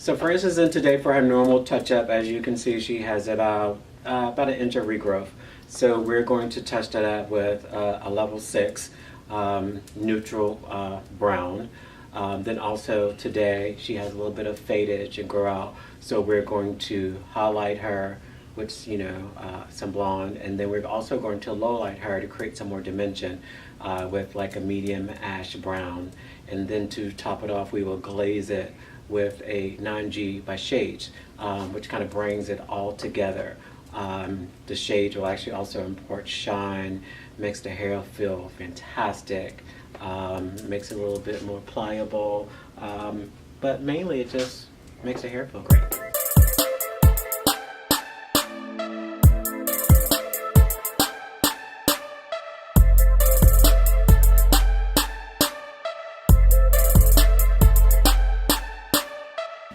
So Frances in today for her normal touch-up, as you can see, she has about an inch of regrowth. So we're going to touch that up with a level 6 neutral brown. Then also today she has a little bit of fadage and grow out. So we're going to highlight her with some blonde, and then we're also going to low light her to create some more dimension with like a medium ash brown. And then to top it off, we will glaze it with a 9G by Shades, which kind of brings it all together. The shades will actually also impart shine, makes the hair feel fantastic, makes it a little bit more pliable, but mainly it just makes the hair feel great.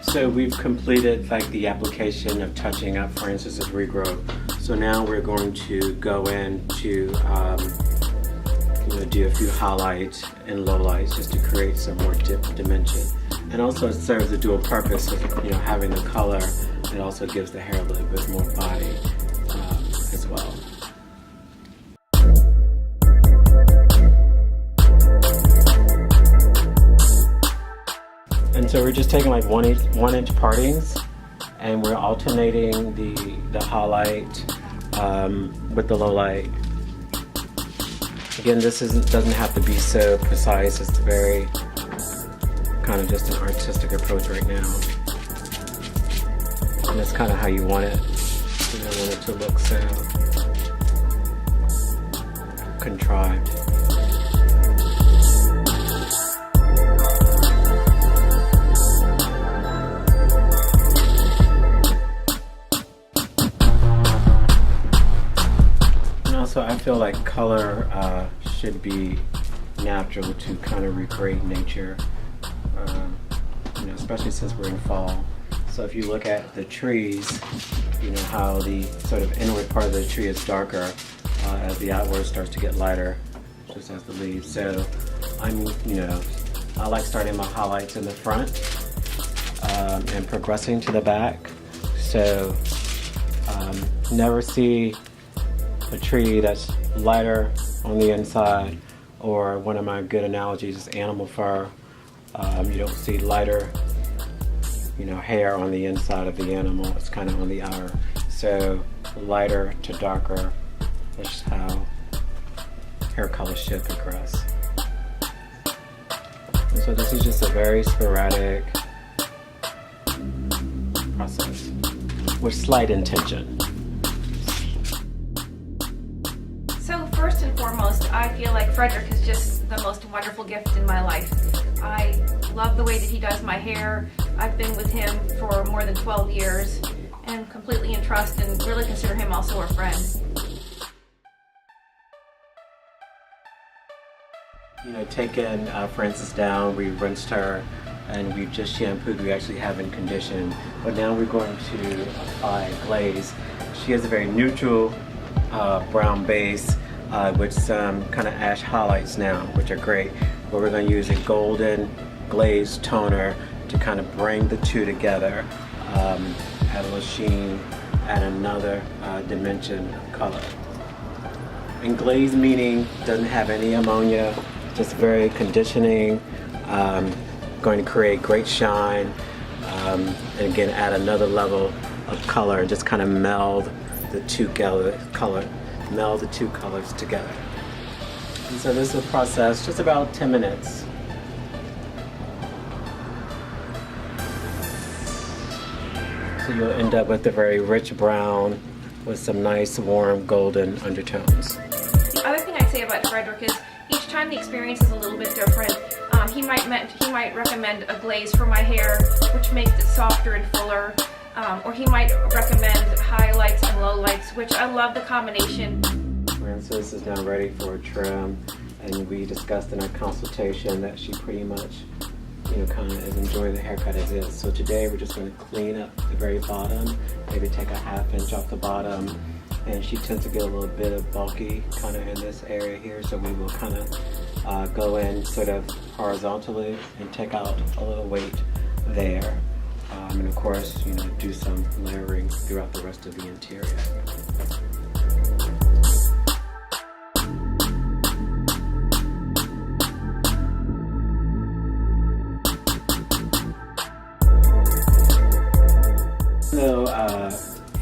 So we've completed like the application of touching up Frances's regrowth. So now we're going to go in to do a few highlights and lowlights just to create some more dimension. And also it serves a dual purpose of having the color. It also gives the hair a little bit more body as well. And so we're just taking like 1 inch partings, and we're alternating the highlight with the low light. Again, this doesn't have to be so precise. It's very kind of just an artistic approach right now, and that's kind of how you want it. You don't want it to look so contrived. So I feel like color should be natural to kind of recreate nature, especially since we're in fall. So if you look at the trees, how the sort of inward part of the tree is darker as the outward starts to get lighter, just as the leaves. So I like starting my highlights in the front and progressing to the back. So never see a tree that's lighter on the inside, or one of my good analogies is animal fur. You don't see lighter hair on the inside of the animal. It's kind of on the outer. So lighter to darker is how hair color should progress. And so this is just a very sporadic process with slight intention. So first and foremost, I feel like Frederick is just the most wonderful gift in my life. I love the way that he does my hair. I've been with him for more than 12 years and completely in trust and really consider him also a friend. Taking Frances down, we rinsed her and we just shampooed. We actually haven't conditioned, but now we're going to apply glaze. She has a very neutral brown base with some kind of ash highlights now, which are great. But we're going to use a golden glaze toner to kind of bring the two together, add a little sheen, add another dimension of color. And glaze meaning doesn't have any ammonia, just very conditioning, going to create great shine, and again add another level of color and just kind of meld the two colors together. And so this will process just about 10 minutes. So you'll end up with a very rich brown with some nice warm golden undertones. The other thing I'd say about Frederick is each time the experience is a little bit different. He might recommend a glaze for my hair, which makes it softer and fuller. Or he might recommend highlights and lowlights, which I love the combination. Frances is now ready for a trim, and we discussed in our consultation that she pretty much, kind of is enjoying the haircut as is. So today we're just going to clean up the very bottom, maybe take a ½ inch off the bottom, and she tends to get a little bit of bulky kind of in this area here, so we will kind of go in sort of horizontally and take out a little weight there. And course, do some layering throughout the rest of the interior. Though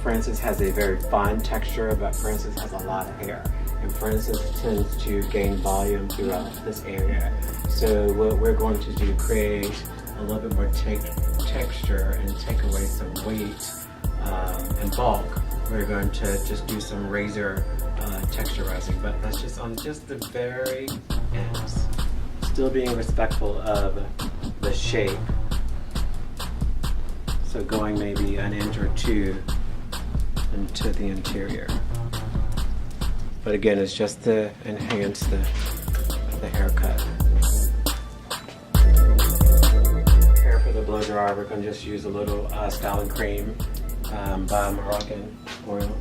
Francis has a very fine texture, but Francis has a lot of hair, and Francis tends to gain volume throughout this area. So what we're going to do, create a little bit more texture and take away some weight and bulk. We're going to just do some razor texturizing, but that's just on just the very ends, still being respectful of the shape. So going maybe an inch or two into the interior. But again, it's just to enhance the haircut. Here for the blow dryer, we're going to just use a little styling cream by Moroccan Oil.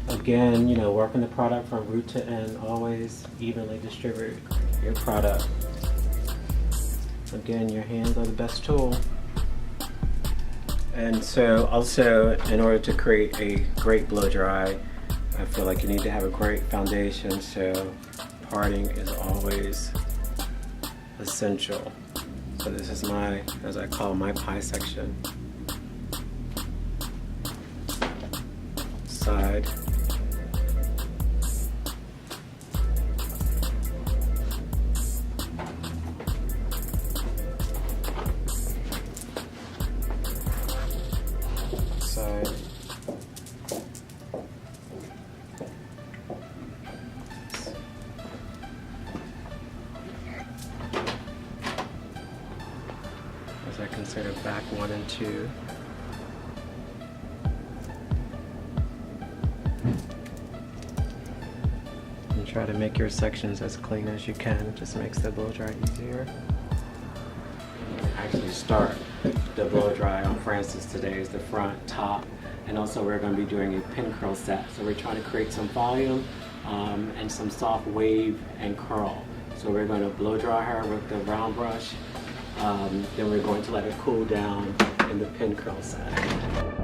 Again, working the product from root to end, always evenly distribute your product. Again, your hands are the best tool. And so also, in order to create a great blow dry, I feel like you need to have a great foundation, so parting is always essential. So this is my, as I call my pie section. Side. Side. As I consider back 1 and 2. And try to make your sections as clean as you can. Just makes the blow dry easier. Actually start the blow dry on Francis today is the front, top, and also we're going to be doing a pin curl set. So we're trying to create some volume and some soft wave and curl. So we're going to blow dry her with the round brush. Then we're going to let it cool down in the pin curl set.